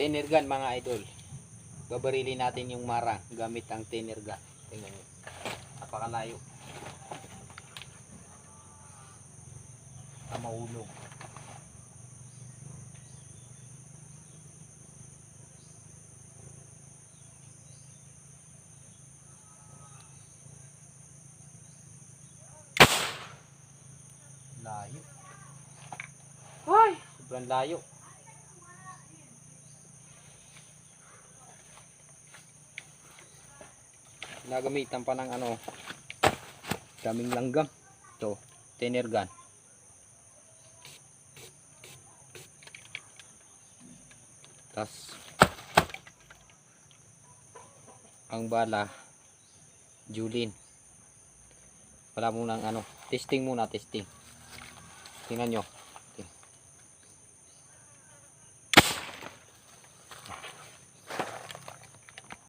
Thinner gun mga idol. Babarilin natin yung marang gamit ang thinner gun. Tingnan nyo. Napakalayo. Mahulog. Layo. Ay, sobrang layo. Nagamitan pa ng ano, daming langgam. Ito, thinner gun. Tas ang bala Julin. Wala muna ng ano, testing muna, testing. Tingnan nyo.